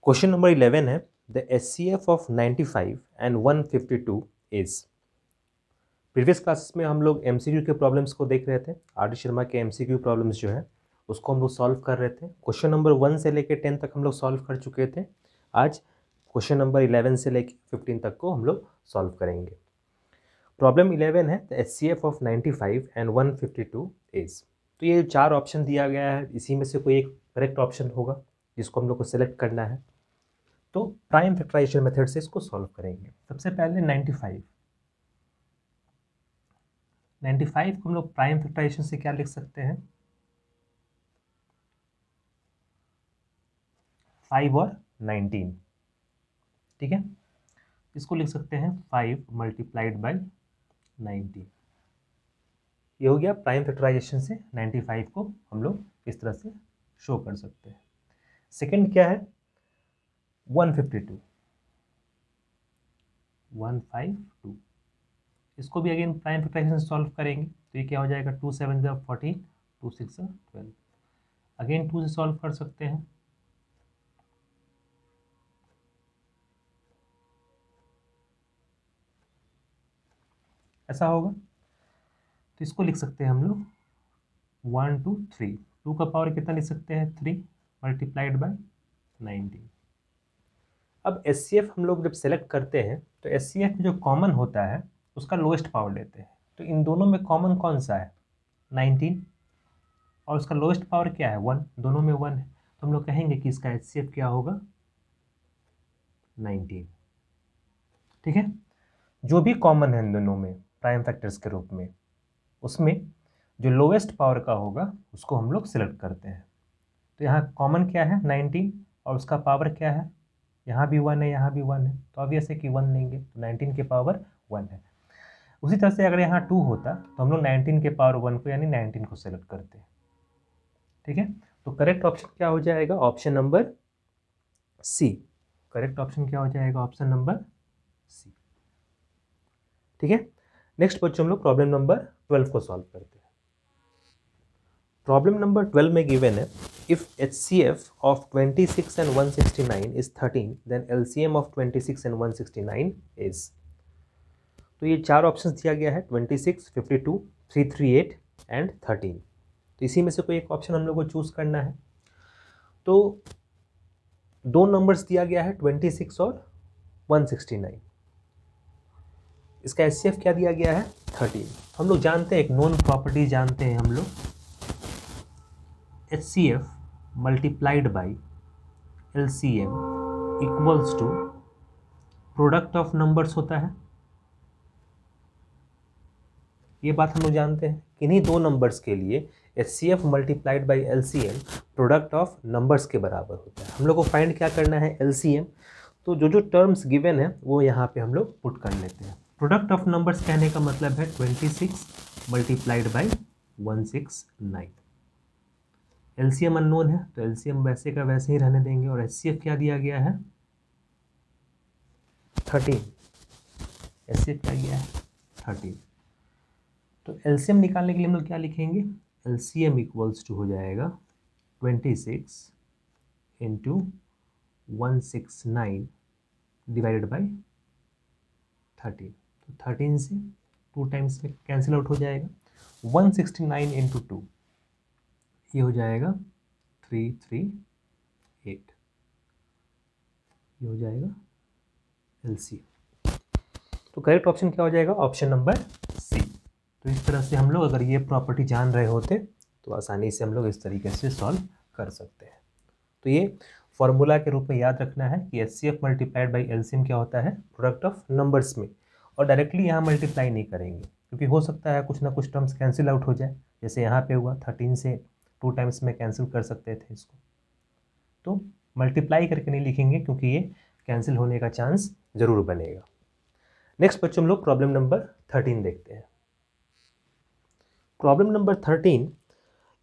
Question number 11 है the HCF of 95 and 152 is. Previous classes में हम लोग MCQ के प्रॉब्लम्स को देख रहे थे। RD शर्मा के MCQ प्रॉब्लम्स जो है उसको हम लोग सॉल्व कर रहे थे। क्वेश्चन नंबर 1 से लेकर 10 तक हम लोग सॉल्व कर चुके थे। आज क्वेश्चन नंबर 11 से लेकर 15 तक को हम लोग सॉल्व करेंगे। प्रॉब्लम 11 है the HCF of 95 and 152 is. तो ये 4 ऑप्शन दिया गया है, इसी में से कोई एक करेक्ट ऑप्शन होगा जिसको हम लोग को सिलेक्ट करना है। तो प्राइम फैक्टराइजेशन मेथड से इसको सॉल्व करेंगे। सबसे पहले 95 को हम लोग प्राइम फैक्टराइजेशन से क्या लिख सकते हैं, 5 और 19। ठीक है, इसको लिख सकते हैं 5 मल्टीप्लाइड बाई 19। ये हो गया प्राइम फैक्टराइजेशन से 95 को हम लोग इस तरह से शो कर सकते हैं। सेकंड क्या है 152, इसको भी अगेन प्राइम फैक्टराइजेशन से सॉल्व करेंगे। तो ये क्या हो जाएगा 2 7 14, 2 6 12। अगेन 2 से सॉल्व कर सकते हैं। ऐसा होगा तो इसको लिख सकते हैं हम लोग 1 2 3। 2 का पावर कितना लिख सकते हैं 3 मल्टीप्लाइड बाय 19। अब HCF हम लोग जब सेलेक्ट करते हैं तो HCF में जो कॉमन होता है उसका लोएस्ट पावर लेते हैं। तो इन दोनों में कॉमन कौन सा है 19 और उसका लोएस्ट पावर क्या है 1, दोनों में 1 है। तो हम लोग कहेंगे कि इसका HCF क्या होगा 19। ठीक है, जो भी कॉमन है इन दोनों में प्राइम फैक्टर्स के रूप में, उसमें जो लोएस्ट पावर का होगा उसको हम लोग सिलेक्ट करते हैं। तो यहाँ कॉमन क्या है 19 और उसका पावर क्या है, यहाँ भी 1 है यहाँ भी 1 है, तो ऑब्वियस है कि 1 लेंगे। तो 19 के पावर 1 है। उसी तरह से अगर यहाँ 2 होता तो हम लोग 19 के पावर 1 को यानी 19 को सेलेक्ट करते हैं। ठीक है, तो करेक्ट ऑप्शन क्या हो जाएगा option number C. Correct option क्या हो जाएगा ऑप्शन नंबर सी। ठीक है, नेक्स्ट बच्चों हम लोग प्रॉब्लम नंबर 12 को सॉल्व करते हैं। प्रॉब्लम नंबर 12 में गिवन है if HCF of 26 and 169 is 13 then LCM of 26 and 169 is. तो ये 4 ऑप्शंस दिया गया है 26, 52, 338 एंड 13। तो इसी में से कोई एक ऑप्शन हम लोग को चूज करना है। तो 2 नंबर्स दिया गया है 26 और 169। इसका HCF क्या दिया गया है 13। हम लोग जानते हैं एक नोन प्रॉपर्टी जानते हैं हम लोग, HCF multiplied by LCM equals to product of numbers होता है। ये बात हम लोग जानते हैं, किन्हीं 2 नंबर्स के लिए HCF multiplied by LCM product of numbers के बराबर होता है। हम लोग को फाइंड क्या करना है LCM। तो जो जो टर्म्स गिवन है वो यहाँ पे हम लोग पुट कर लेते हैं। प्रोडक्ट ऑफ नंबर्स कहने का मतलब है 26 मल्टीप्लाइड बाई 169। LCM अननोन है तो LCM वैसे का वैसे ही रहने देंगे। और HCF क्या दिया गया है 13। HCF क्या गया है 13। तो LCM निकालने के लिए हम लोग क्या लिखेंगे, LCM इक्वल्स टू हो जाएगा 26 इंटू 169 डिवाइडेड बाई 13। तो 13 से 2 टाइम्स में कैंसिल आउट हो जाएगा। 169 इंटू 2 ये हो जाएगा 338। ये हो जाएगा LCM। तो करेक्ट ऑप्शन क्या हो जाएगा ऑप्शन नंबर सी। तो इस तरह से हम लोग अगर ये प्रॉपर्टी जान रहे होते तो आसानी से हम लोग इस तरीके से सॉल्व कर सकते हैं। तो ये फॉर्मूला के रूप में याद रखना है कि HCF मल्टीप्लाइड बाई LCM क्या होता है प्रोडक्ट ऑफ नंबर्स में। और डायरेक्टली यहाँ मल्टीप्लाई नहीं करेंगे क्योंकि हो सकता है कुछ ना कुछ टर्म्स कैंसिल आउट हो जाए। जैसे यहाँ पे हुआ 13 से 2 टाइम्स में कैंसिल कर सकते थे इसको। तो मल्टीप्लाई करके नहीं लिखेंगे क्योंकि ये कैंसिल होने का चांस जरूर बनेगा। नेक्स्ट बच्चों हम लोग प्रॉब्लम नंबर 13 देखते हैं। Problem number 13,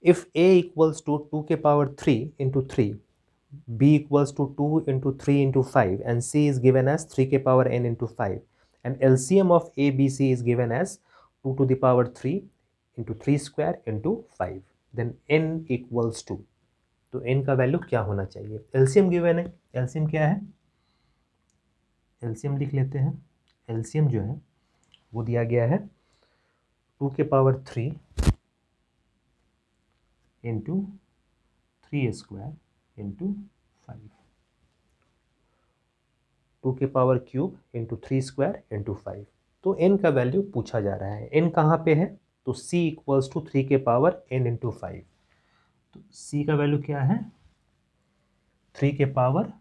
if a equals to 2 के power 3 into 3, b equals to 2 into 3 into 5 and c is given as 3 के power n into 5 and LCM of a b c is given as 2 to the power 3 into 3 square into 5 then n equals to. तो n का value क्या होना चाहिए। LCM given है, LCM क्या है, LCM लिख लेते हैं। एलसीएम जो है वो दिया गया है 2 के पावर 3 इंटू 3 स्क्वायर इंटू 5, 2 के power cube into 3 square into 5। तो n का वैल्यू पूछा जा रहा है। n कहाँ पे है, तो c इक्वल्स टू 3 के पावर n इंटू 5। तो c का वैल्यू क्या है, 3 के पावर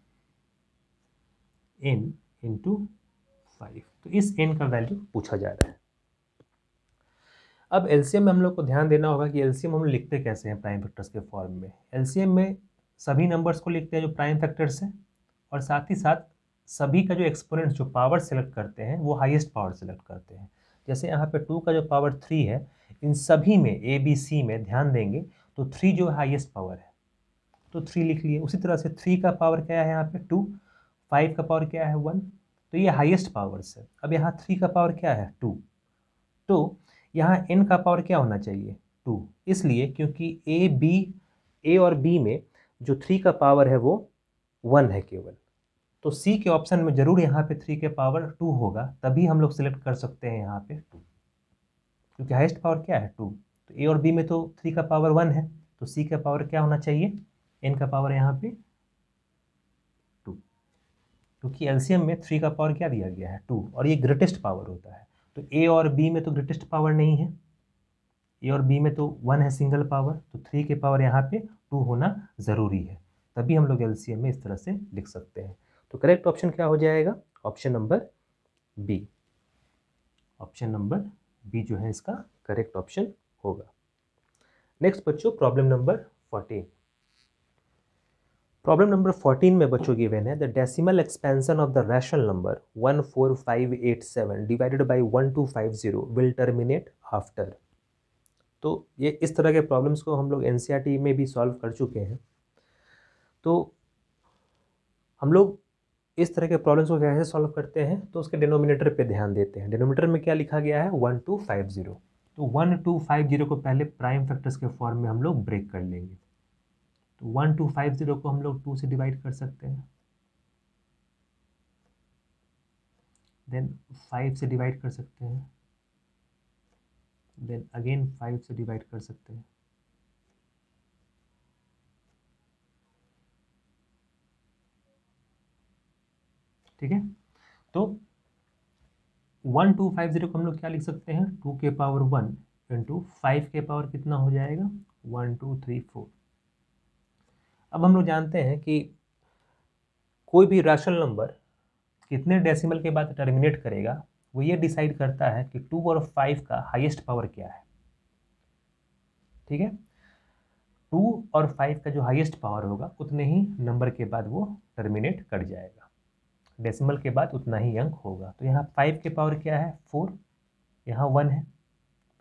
n इंटू 5। तो इस n का वैल्यू पूछा जा रहा है। अब एलसीएम में हम लोग को ध्यान देना होगा कि एलसीएम हम लिखते कैसे हैं प्राइम फैक्टर्स के फॉर्म में। एलसीएम में सभी नंबर्स को लिखते हैं जो प्राइम फैक्टर्स हैं, और साथ ही साथ सभी का जो एक्सपोनेंट जो पावर सेलेक्ट करते हैं वो हाईएस्ट पावर सेलेक्ट करते हैं। जैसे यहाँ पे 2 का जो पावर 3 है, इन सभी में ए बी सी में ध्यान देंगे तो 3 जो है हाईएस्ट पावर है, तो 3 लिख लिए। उसी तरह से 3 का पावर क्या है यहाँ पे 2, 5 का पावर क्या है 1, तो ये हाईएस्ट पावर्स है। अब यहाँ 3 का पावर क्या है 2, तो यहाँ n का पावर क्या होना चाहिए 2, इसलिए क्योंकि ए और बी में जो 3 का पावर है वो 1 है केवल, तो सी के ऑप्शन में जरूर यहाँ पे 3 के पावर 2 होगा, तभी हम लोग सिलेक्ट कर सकते हैं यहाँ पे 2, क्योंकि हाईएस्ट पावर क्या है 2। तो ए और बी में तो 3 का पावर 1 है, तो सी का पावर क्या होना चाहिए, n का पावर यहाँ पे 2, क्योंकि एलसीएम में 3 का पावर क्या दिया गया है 2, और ये ग्रेटेस्ट पावर होता है। तो ए और बी में तो ग्रेटेस्ट पावर नहीं है, ए और बी में तो 1 है सिंगल पावर, तो 3 के पावर यहाँ पे 2 होना ज़रूरी है, तभी हम लोग एलसीएम में इस तरह से लिख सकते हैं। तो करेक्ट ऑप्शन क्या हो जाएगा, option number B. Option number B जो है इसका करेक्ट ऑप्शन होगा। नेक्स्ट बच्चों प्रॉब्लम नंबर 14। प्रॉब्लम नंबर 14 में बच्चों गिवन है the decimal expansion of the rational number 14587 divided by 1250 will terminate after. तो ये इस तरह के प्रॉब्लम्स को हम लोग एनसीईआरटी में भी सॉल्व कर चुके हैं। तो हम लोग इस तरह के प्रॉब्लम्स को कैसे सॉल्व करते हैं, तो उसके डिनोमिनेटर पे ध्यान देते हैं। डिनोमिनेटर में क्या लिखा गया है 1250, तो 1250 को पहले प्राइम फैक्टर्स के फॉर्म में हम लोग ब्रेक कर लेंगे। तो 1250 को हम लोग 2 से डिवाइड कर सकते हैं, देन 5 से डिवाइड कर सकते हैं, देन अगेन 5 से डिवाइड कर सकते हैं। ठीक है, तो 1250 को हम लोग क्या लिख सकते हैं 2 के पावर 1 इंटू 5 के पावर कितना हो जाएगा 1 2 3 4। अब हम लोग जानते हैं कि कोई भी रैशनल नंबर कितने डेसिमल के बाद टर्मिनेट करेगा, वो ये डिसाइड करता है कि 2 और 5 का हाईएस्ट पावर क्या है। ठीक है, 2 और 5 का जो हाईएस्ट पावर होगा उतने ही नंबर के बाद वो टर्मिनेट कर जाएगा, डेसिमल के बाद उतना ही अंक होगा। तो यहाँ 5 के पावर क्या है 4, यहाँ 1 है,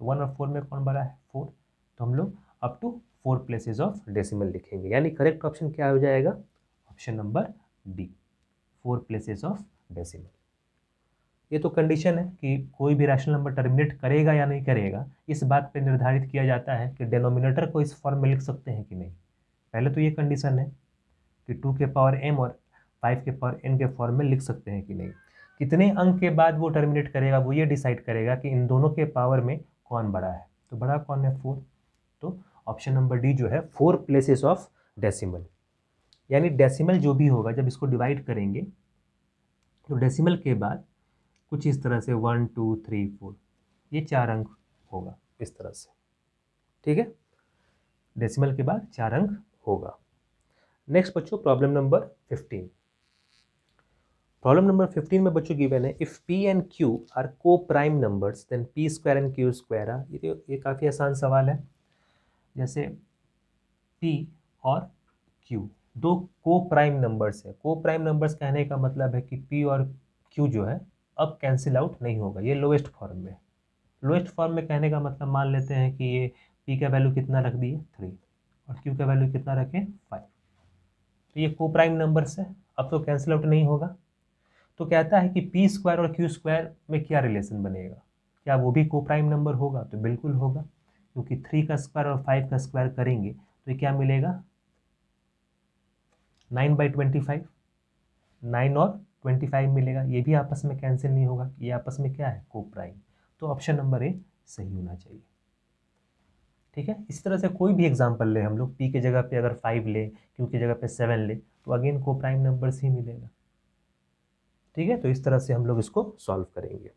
तो 1 और 4 में कौन बड़ा है 4, तो हम लोग up to 4 places of decimal लिखेंगे, यानी करेक्ट ऑप्शन क्या हो जाएगा option number D, 4 places of decimal. ये तो कंडीशन है कि कोई भी रैशनल नंबर टर्मिनेट करेगा या नहीं करेगा, इस बात पे निर्धारित किया जाता है कि डिनोमिनेटर को इस फॉर्म में लिख सकते हैं कि नहीं। पहले तो ये कंडीशन है कि 2 के पावर m और 5 के पावर n के फॉर्म में लिख सकते हैं कि नहीं। कितने अंक के बाद वो टर्मिनेट करेगा वो ये डिसाइड करेगा कि इन दोनों के पावर में कौन बड़ा है, तो बड़ा कौन है 4, तो ऑप्शन नंबर डी जो है 4 प्लेसेस ऑफ डेसिमल, यानी डेसिमल जो भी होगा जब इसको डिवाइड करेंगे तो डेसिमल के बाद कुछ इस तरह से 1 2 3 4 ये 4 अंक होगा इस तरह से। ठीक है, डेसिमल के बाद 4 अंक होगा। नेक्स्ट बच्चों प्रॉब्लम नंबर 15। प्रॉब्लम नंबर 15 में बच्चों गिवन है if p and q are को prime numbers then p square and q square are. ये काफ़ी आसान सवाल है। जैसे p और q दो को प्राइम नंबर्स है। को प्राइम नंबर्स कहने का मतलब है कि p और q जो है अब कैंसिल आउट नहीं होगा, ये लोएस्ट फॉर्म में। लोएस्ट फॉर्म में कहने का मतलब मान लेते हैं कि ये p का वैल्यू कितना रख दिए 3 और q का वैल्यू कितना रखें 5, तो ये को प्राइम नंबर्स है, अब तो कैंसिल आउट नहीं होगा। तो कहता है कि p स्क्वायर और q स्क्वायर में क्या रिलेशन बनेगा, क्या वो भी को प्राइम नंबर होगा, तो बिल्कुल होगा, क्योंकि 3 का स्क्वायर और 5 का स्क्वायर करेंगे तो ये क्या मिलेगा 9/25, 9 और 25 मिलेगा, ये भी आपस में कैंसिल नहीं होगा, ये आपस में क्या है, को प्राइम। तो ऑप्शन नंबर ए सही होना चाहिए। ठीक है, इस तरह से कोई भी एग्जांपल ले हम लोग, पी के जगह पे अगर 5 ले, क्यू की जगह पे 7 ले, तो अगेन को प्राइम नंबर्स ही मिलेगा। ठीक है, तो इस तरह से हम लोग इसको सॉल्व करेंगे।